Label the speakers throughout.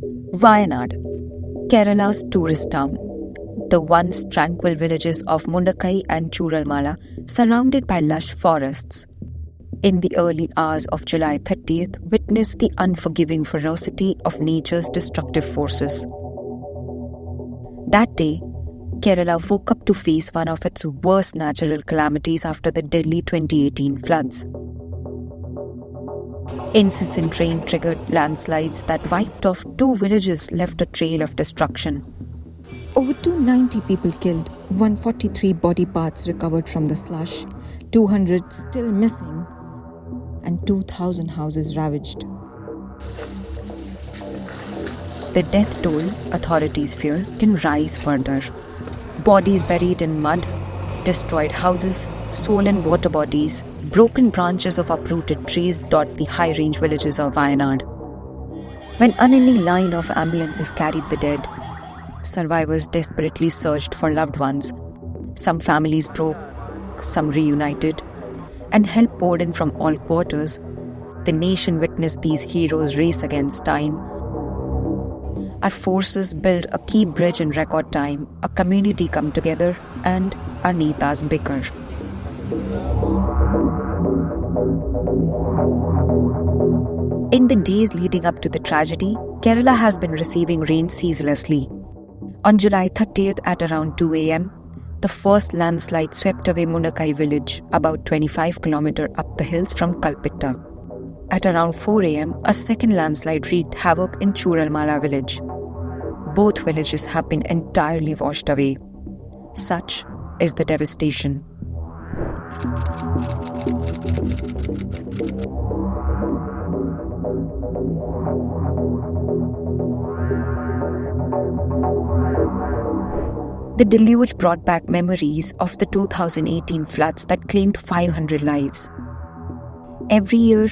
Speaker 1: Wayanad, Kerala's tourist town. The once tranquil villages of Mundakkai and Chooralmala, surrounded by lush forests, in the early hours of July 30th, witnessed the unforgiving ferocity of nature's destructive forces. That day, Kerala woke up to face one of its worst natural calamities after the deadly 2018 floods. Incessant rain triggered landslides that wiped off 2 villages, left a trail of destruction.
Speaker 2: Over 290 people killed, 143 body parts recovered from the slush, 200 still missing, and 2,000 houses ravaged.
Speaker 1: The death toll, authorities fear, can rise further. Bodies buried in mud, destroyed houses, swollen water bodies, broken branches of uprooted trees dot the high-range villages of Wayanad. When unending line of ambulances carried the dead, survivors desperately searched for loved ones. Some families broke, some reunited, and help poured in from all quarters. The nation witnessed these heroes race against time. Our forces built a key bridge in record time, a community come together, and our netas bicker. In the days leading up to the tragedy, Kerala has been receiving rain ceaselessly. On July 30th at around 2 a.m., the first landslide swept away Mundakkai village, about 25 km up the hills from Kalpitta. At around 4 a.m., a second landslide wreaked havoc in Chooralmala village. Both villages have been entirely washed away. Such is the devastation. The deluge brought back memories of the 2018 floods that claimed 500 lives. Every year,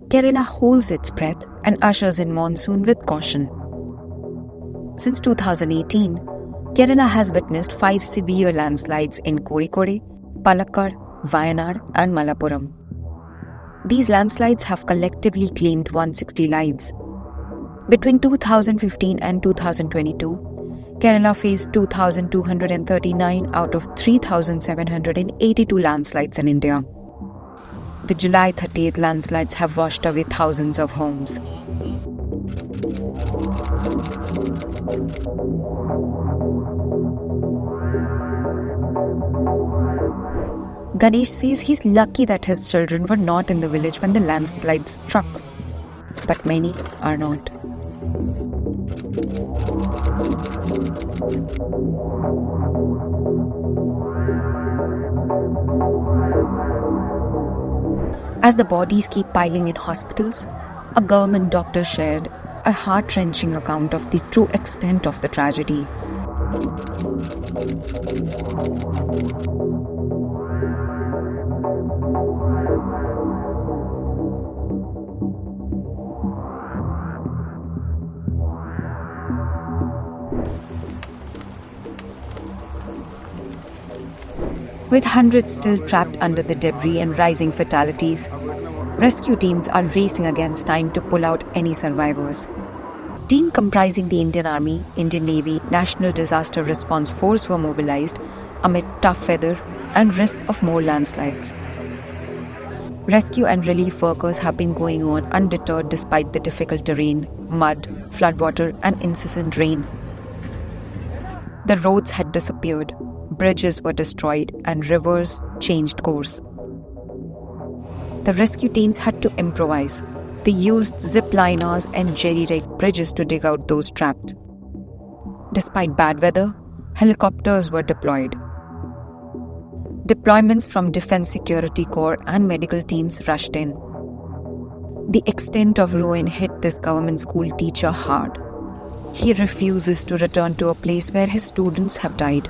Speaker 1: Kerala holds its breath and ushers in monsoon with caution. Since 2018, Kerala has witnessed 5 severe landslides in Kozhikode, Palakkad, Wayanad and Malappuram. These landslides have collectively claimed 160 lives. Between 2015 and 2022, Kerala faced 2,239 out of 3,782 landslides in India. The July 30th landslides have washed away thousands of homes. Ganesh says he's lucky that his children were not in the village when the landslides struck, but many are not. As the bodies keep piling in hospitals, a government doctor shared a heart-wrenching account of the true extent of the tragedy. With hundreds still trapped under the debris and rising fatalities, rescue teams are racing against time to pull out any survivors. Teams comprising the Indian Army, Indian Navy, National Disaster Response Force were mobilized amid tough weather and risk of more landslides. Rescue and relief workers have been going on undeterred despite the difficult terrain, mud, floodwater and incessant rain. The roads had disappeared, bridges were destroyed and rivers changed course. The rescue teams had to improvise. They used zip liners and jerry-rigged bridges to dig out those trapped. Despite bad weather, helicopters were deployed. Deployments from Defense Security Corps and medical teams rushed in. The extent of ruin hit this government school teacher hard. He refuses to return to a place where his students have died.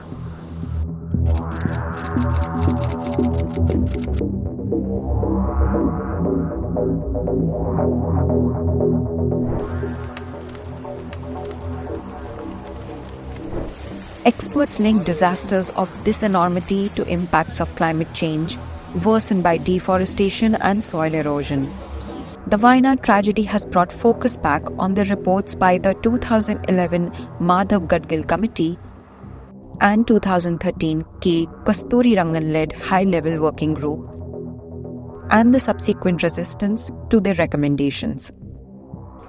Speaker 1: Experts link disasters of this enormity to impacts of climate change, worsened by deforestation and soil erosion. The Wayanad tragedy has brought focus back on the reports by the 2011 Madhav Gadgil Committee and 2013 K. Kasturi Rangan-led high-level working group and the subsequent resistance to their recommendations.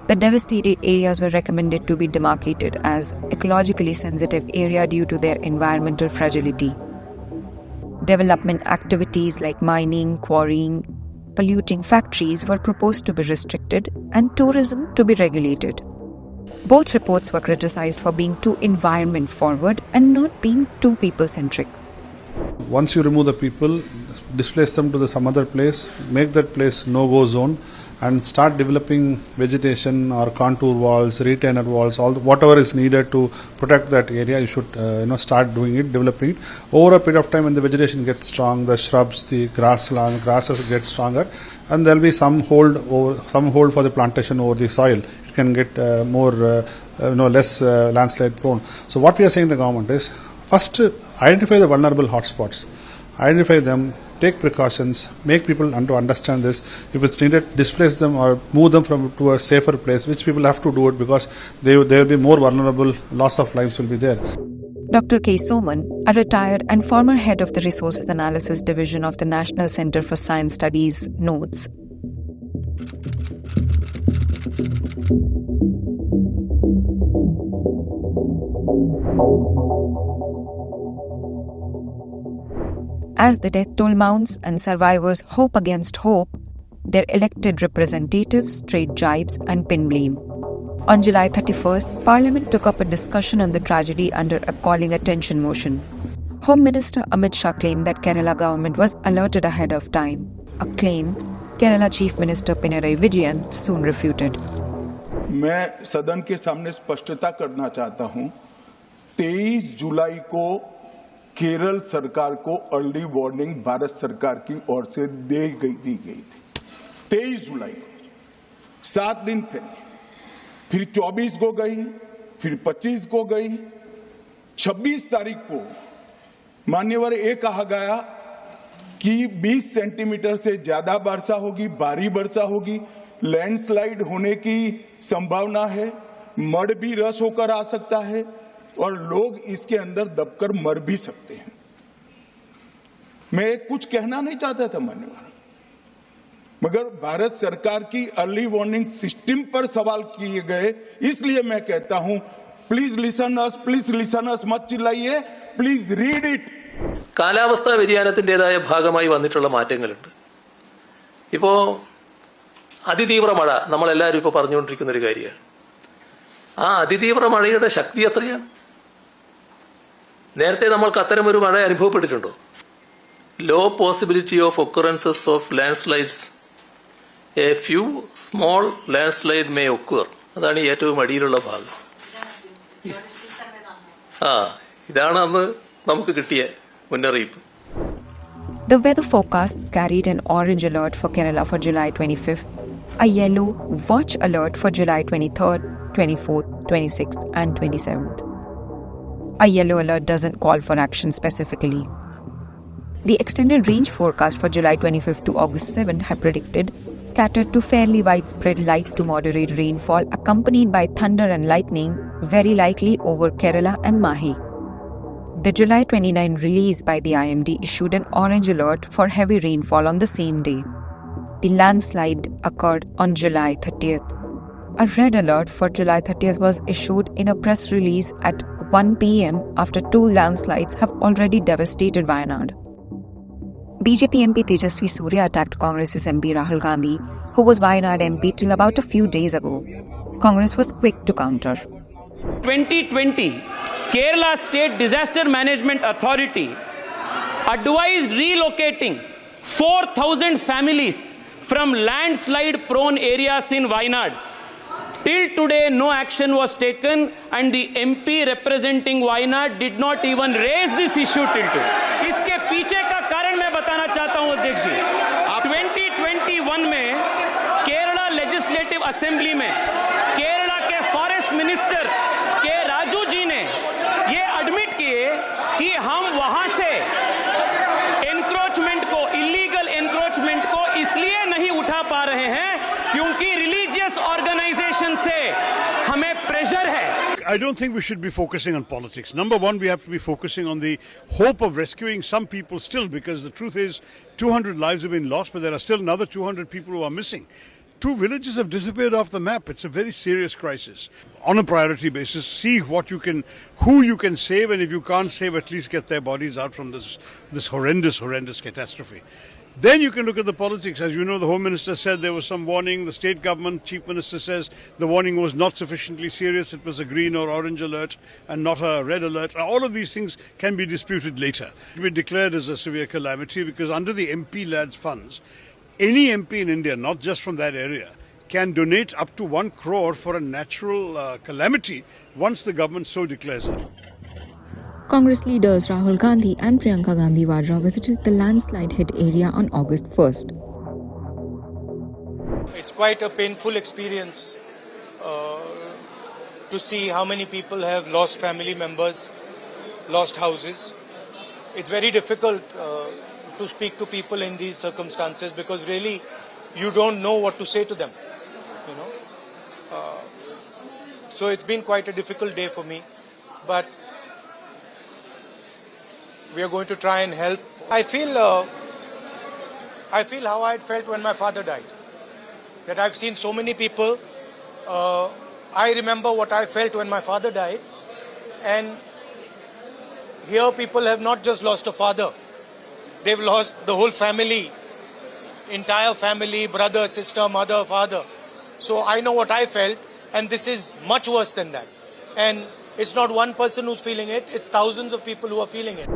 Speaker 1: The devastated areas were recommended to be demarcated as ecologically sensitive area due to their environmental fragility. Development activities like mining, quarrying, polluting factories were proposed to be restricted and tourism to be regulated. Both reports were criticized for being too environment forward and not being too people-centric.
Speaker 3: Once you remove the people, displace them to some other place, make that place no-go zone, and start developing vegetation or contour walls, retainer walls, whatever is needed to protect that area, you should start doing it, developing it. Over a period of time, when the vegetation gets strong, the shrubs, the grasses get stronger, and there will be some hold for the plantation over the soil. It can get less landslide prone. So what we are saying to the government is, first identify the vulnerable hotspots, identify them, take precautions, make people to understand this. If it's needed, displace them or move them to a safer place, which people have to do it because they will be more vulnerable, loss of lives will be there.
Speaker 1: Dr. K. Soman, a retired and former head of the Resources Analysis Division of the National Center for Science Studies, notes, as the death toll mounts and survivors hope against hope, their elected representatives trade jibes and pin blame. On July 31st, Parliament took up a discussion on the tragedy under a calling attention motion. Home Minister Amit Shah claimed that Kerala government was alerted ahead of time, a claim Kerala Chief Minister Pinarayi Vijayan soon refuted.
Speaker 4: मैं सदन के सामने स्पष्टता करना चाहता हूं, 23 जुलाई को केरल सरकार को अर्ली वार्निंग भारत सरकार की ओर से दी गई थी। 23 जुलाई को 7 दिन फिर 24 को गई, फिर 25 को गई, 26 तारीख को मान्यवर ये कहा गया कि 20 सेंटीमीटर से ज्यादा वर्षा होगी, भारी वर्षा होगी, लैंडस्लाइड होने की संभावना है, मड भी रस होकर आ सकता है और लोग इसके अंदर दबकर मर भी सकते हैं। मैं कुछ कहना नहीं चाहता था मान्यवर, मगर भारत सरकार की अर्ली वार्निंग सिस्टम पर सवाल किए गए, इसलिए मैं कहता हूं प्लीज लिसन अस, मत चिल्लाइए, प्लीज रीड इट.
Speaker 5: കാലാവസ്ഥാ വ്യതിയാനത്തിൻ്റെതായ ഭാഗമായി വന്നിട്ടുള്ള മാറ്റങ്ങളുണ്ട്. ഇപ്പോൾ അതിതീവ്ര മഴ നമ്മളെല്ലാവരും ഇപ്പോൾ പറഞ്ഞുകൊണ്ടിരിക്കുന്ന ഒരു കാര്യമാണ്. ആ അതിതീവ്ര മഴയുടെ ശക്തി എത്രയാണ്? നേരത്തെ നമ്മൾക്ക് അത്തരമൊരു മഴ അനുഭവപ്പെട്ടിട്ടുണ്ടോ? Low possibility of occurrences of landslides, a few small landslide may occur. അതാണ് ഏറ്റവും അടിയിലുള്ള ഭാഗം. ഇതാണ് അന്ന് നമുക്ക് കിട്ടിയ മുന്നറിയിപ്പ്.
Speaker 1: The weather forecasts carried an orange alert for Kerala for July 25th, a yellow watch alert for July 23rd, 24th, 26th and 27th. A yellow alert doesn't call for action specifically. The extended range forecast for July 25th to August 7th had predicted scattered to fairly widespread light to moderate rainfall accompanied by thunder and lightning, very likely over Kerala and Mahi. The July 29 release by the IMD issued an orange alert for heavy rainfall on the same day. The landslide occurred on July 30th. A red alert for July 30th was issued in a press release at 1 p.m. after 2 landslides have already devastated Wayanad. BJP MP Tejasvi Surya attacked Congress's MP Rahul Gandhi, who was Wayanad MP till about a few days ago. Congress was quick to counter.
Speaker 6: 2020, Kerala State Disaster Management Authority advised relocating 4,000 families from landslide-prone areas in Wayanad. Till today, no action was taken, and the MP representing Wayanad did not even raise this issue till today. इसके पीछे का कारण मैं बताना चाहता हूं अध्यक्ष जी. 2021 में केरला लेजिस्लेटिव असेंबली में केरला के फॉरेस्ट मिनिस्टर के राजू जी ने ये एडमिट किए कि हम वहां से एनक्रोचमेंट को, इलीगल एनक्रोचमेंट को इसलिए नहीं उठा पा रहे हैं क्योंकि
Speaker 7: I don't think we should be focusing on politics. Number one, we have to be focusing on the hope of rescuing some people still, because the truth is 200 lives have been lost, but there are still another 200 people who are missing. 2 villages have disappeared off the map. It's a very serious crisis. On a priority basis, see who you can save, and if you can't save, at least get their bodies out from this horrendous catastrophe. Then you can look at the politics. As you know, the Home Minister said there was some warning. The state government, Chief Minister says the warning was not sufficiently serious. It was a green or orange alert and not a red alert. All of these things can be disputed later. It will be declared as a severe calamity because under the MP Lads funds, any MP in India, not just from that area, can donate up to 1 crore for a natural calamity once the government so declares it.
Speaker 2: Congress leaders Rahul Gandhi and Priyanka Gandhi Vadra visited the landslide hit area on August 1st.
Speaker 8: It's quite a painful experience to see how many people have lost family members, lost houses. It's very difficult to speak to people in these circumstances because really you don't know what to say to them, you know. So it's been quite a difficult day for me, but we are going to try and help. I feel how I felt when my father died. That I've seen so many people. I remember what I felt when my father died, and here people have not just lost a father. They've lost the whole family, entire family, brother, sister, mother, father. So I know what I felt, and this is much worse than that. And it's not one person who's feeling it, it's thousands of people who are feeling it.